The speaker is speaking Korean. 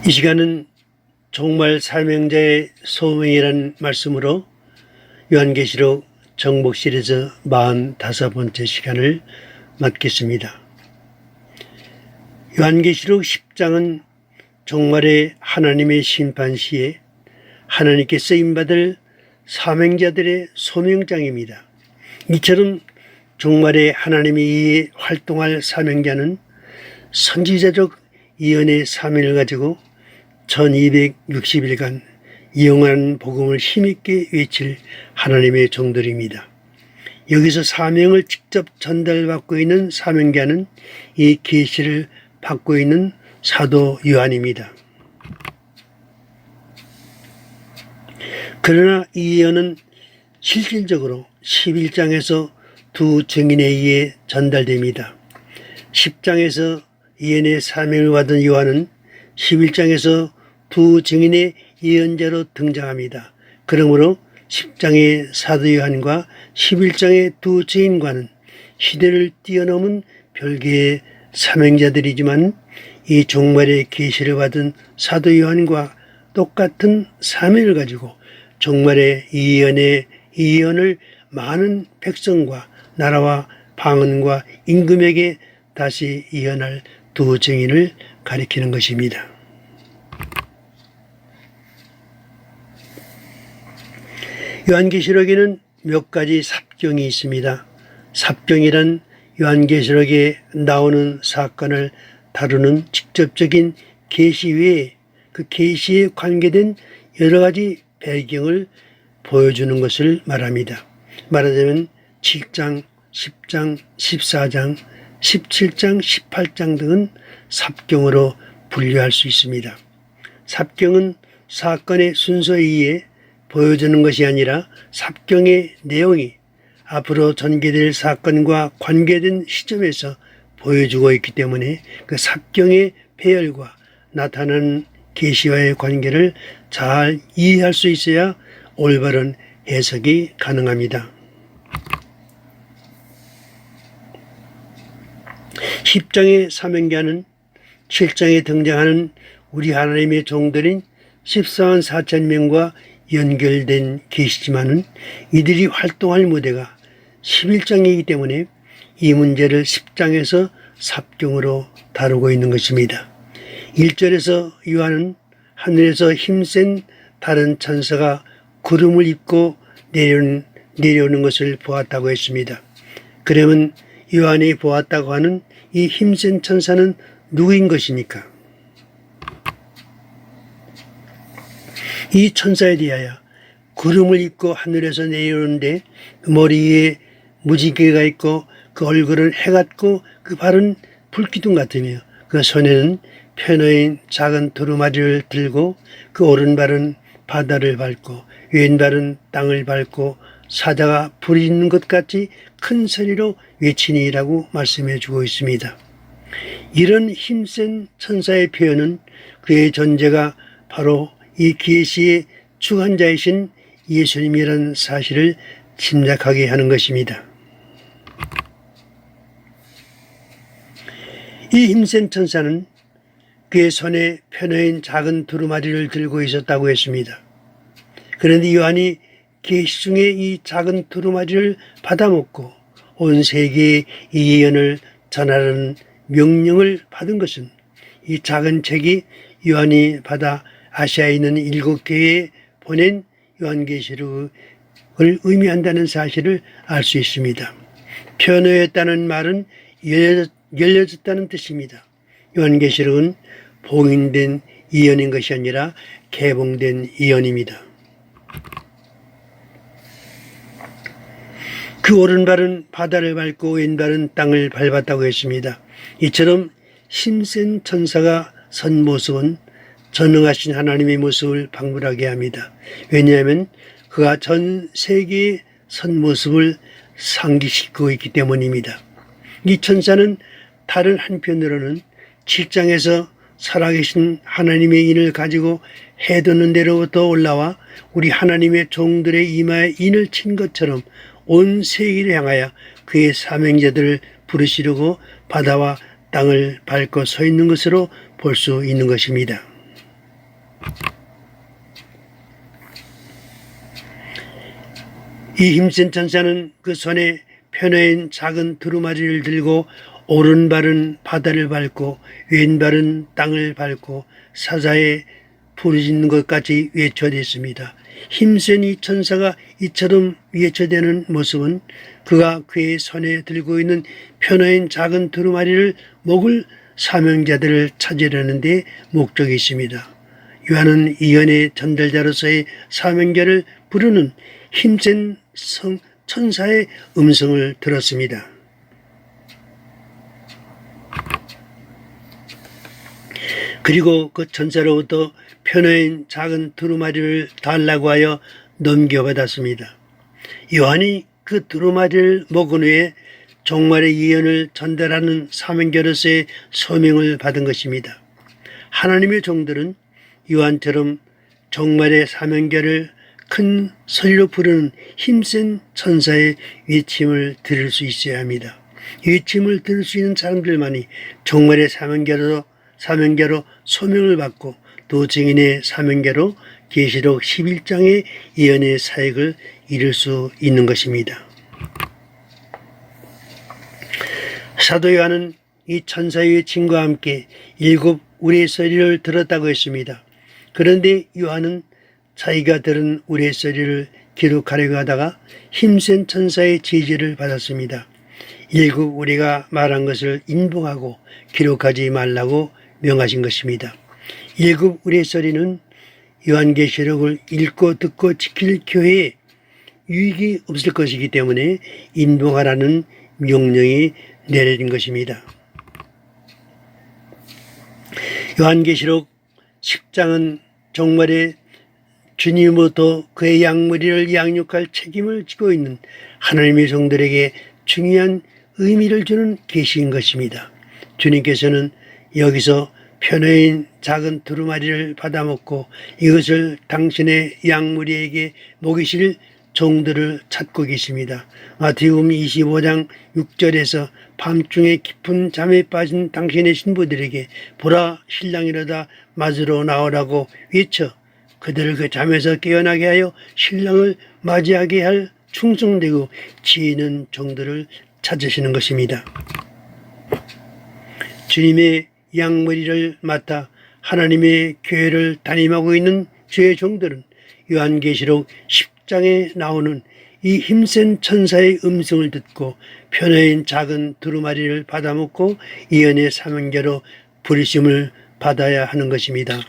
이 시간은 종말 사명자의 소명이라는 말씀으로 요한계시록 정복 시리즈 45번째 시간을 맡겠습니다. 요한계시록 10장은 종말의 하나님의 심판 시에 하나님께 쓰임받을 사명자들의 소명장입니다. 이처럼 종말의 하나님이 이에 활동할 사명자는 선지자적 예언의 사명을 가지고 1260일간 영원한 복음을 힘있게 외칠 하나님의 종들입니다. 여기서 사명을 직접 전달받고 있는 사명자는 이 계시를 받고 있는 사도 요한입니다. 그러나 이 예언은 실질적으로 11장에서 두 증인에 의해 전달됩니다. 10장에서 예언의 사명을 받은 요한은 11장에서 두 증인의 예언자로 등장합니다. 그러므로 10장의 사도 요한과 11장의 두 증인과는 시대를 뛰어넘은 별개의 사명자들이지만 이 종말의 계시를 받은 사도 요한과 똑같은 사명을 가지고 종말의 이 예언을 많은 백성과 나라와 방언과 임금에게 다시 예언할 두 증인을 가리키는 것입니다. 요한계시록에는 몇 가지 삽경이 있습니다. 삽경이란 요한계시록에 나오는 사건을 다루는 직접적인 계시 외에 그 계시에 관계된 여러 가지 배경을 보여주는 것을 말합니다. 말하자면 7장, 10장, 14장, 17장, 18장 등은 삽경으로 분류할 수 있습니다. 삽경은 사건의 순서에 의해 보여주는 것이 아니라 삽경의 내용이 앞으로 전개될 사건과 관계된 시점에서 보여주고 있기 때문에 그 삽경의 배열과 나타나는 계시와의 관계를 잘 이해할 수 있어야 올바른 해석이 가능합니다. 10장의 사명자는 7장에 등장하는 우리 하나님의 종들인 14만 4천 명과 연결된 계시지만은 이들이 활동할 무대가 11장이기 때문에 이 문제를 10장에서 삽경으로 다루고 있는 것입니다. 1절에서 요한은 하늘에서 힘센 다른 천사가 구름을 입고 내려오는 것을 보았다고 했습니다. 그러면 요한이 보았다고 하는 이 힘센 천사는 누구인 것입니까? 이 천사에 대하여 구름을 입고 하늘에서 내려오는데 그 머리 위에 무지개가 있고 그 얼굴은 해 같고 그 발은 불기둥 같으며 그 손에는 펴놓인 작은 두루마리를 들고 그 오른발은 바다를 밟고 왼발은 땅을 밟고 사자가 불이 있는 것 같이 큰 소리로 외치니라고 말씀해 주고 있습니다. 이런 힘센 천사의 표현은 그의 존재가 바로 이 계시의 주관자이신 예수님이라는 사실을 짐작하게 하는 것입니다. 이 힘센 천사는 그의 손에 펴놓인 작은 두루마리를 들고 있었다고 했습니다. 그런데 요한이 계시 중에 이 작은 두루마리를 받아먹고 온 세계에 이 예언을 전하라는 명령을 받은 것은 이 작은 책이 요한이 받아 아시아에 있는 7교회에 보낸 요한계시록을 의미한다는 사실을 알 수 있습니다. 펴놓였다는 말은 열려졌다는 뜻입니다. 요한계시록은 봉인된 예언인 것이 아니라 개봉된 예언입니다. 그 오른발은 바다를 밟고 왼발은 땅을 밟았다고 했습니다. 이처럼 힘센 천사가 선 모습은 전능하신 하나님의 모습을 방불하게 합니다. 왜냐하면 그가 전 세계의 선 모습을 상기시키고 있기 때문입니다. 이 천사는 다른 한편으로는 7장에서 살아계신 하나님의 인을 가지고 해돋는 데로부터 올라와 우리 하나님의 종들의 이마에 인을 친 것처럼 온 세계를 향하여 그의 사명자들을 부르시려고 바다와 땅을 밟고 서 있는 것으로 볼 수 있는 것입니다. 이 힘센 천사는 그 손에 펴놓인 작은 두루마리를 들고 오른발은 바다를 밟고 왼발은 땅을 밟고 사자에 부르짖는 것까지 외쳐댔습니다. 힘센 이 천사가 이처럼 외쳐대는 모습은 그가 그의 손에 들고 있는 펴놓인 작은 두루마리를 먹을 사명자들을 찾으려는 데 목적이 있습니다. 요한은 이언의 전달자로서의 사명자를 부르는 힘센 천사의 음성을 들었습니다. 그리고 그 천사로부터 펴놓인 작은 두루마리를 달라고 하여 넘겨받았습니다. 요한이 그 두루마리를 먹은 후에 종말의 예언을 전달하는 사명자로서의 소명을 받은 것입니다. 하나님의 종들은 요한처럼 종말의 사명자를 큰 소리로 부르는 힘센 천사의 외침을 들을 수 있어야 합니다. 외침을 들을 수 있는 사람들만이 종말의 사명자로 소명을 받고 또 증인의 사명자로 계시록 11장의 예언의 사역을 이룰 수 있는 것입니다. 사도 요한은 이 천사의 외침과 함께 7 우레소리를 들었다고 했습니다. 그런데 요한은 자기가 들은 우레소리를 기록하려고 하다가 힘센 천사의 지지를 받았습니다. 7 우레가 말한 것을 인봉하고 기록하지 말라고 명하신 것입니다. 7 우레소리는 요한계시록을 읽고 듣고 지킬 교회에 유익이 없을 것이기 때문에 인봉하라는 명령이 내려진 것입니다. 요한계시록 10장은 종말에 주님으로부터 그의 양무리를 양육할 책임을 지고 있는 하나님의 종들에게 중요한 의미를 주는 계시인 것입니다. 주님께서는 여기서 펴놓인 작은 두루마리를 받아먹고 이것을 당신의 양무리에게 먹이실 종들을 찾고 계십니다. 마태복음 25장 6절에서 밤중에 깊은 잠에 빠진 당신의 신부들에게 보라 신랑이로다 맞으러 나오라고 외쳐 그들을 그 잠에서 깨어나게 하여 신랑을 맞이하게 할 충성되고 지혜 있는 종들을 찾으시는 것입니다. 주님의 양머리를 맡아 하나님의 교회를 담임하고 있는 주의 종들은 요한계시록 10장에 나오는 이 힘센 천사의 음성을 듣고 펴놓인 작은 두루마리를 받아먹고 예언의 사명자로 부르심을 받아야 하는 것입니다.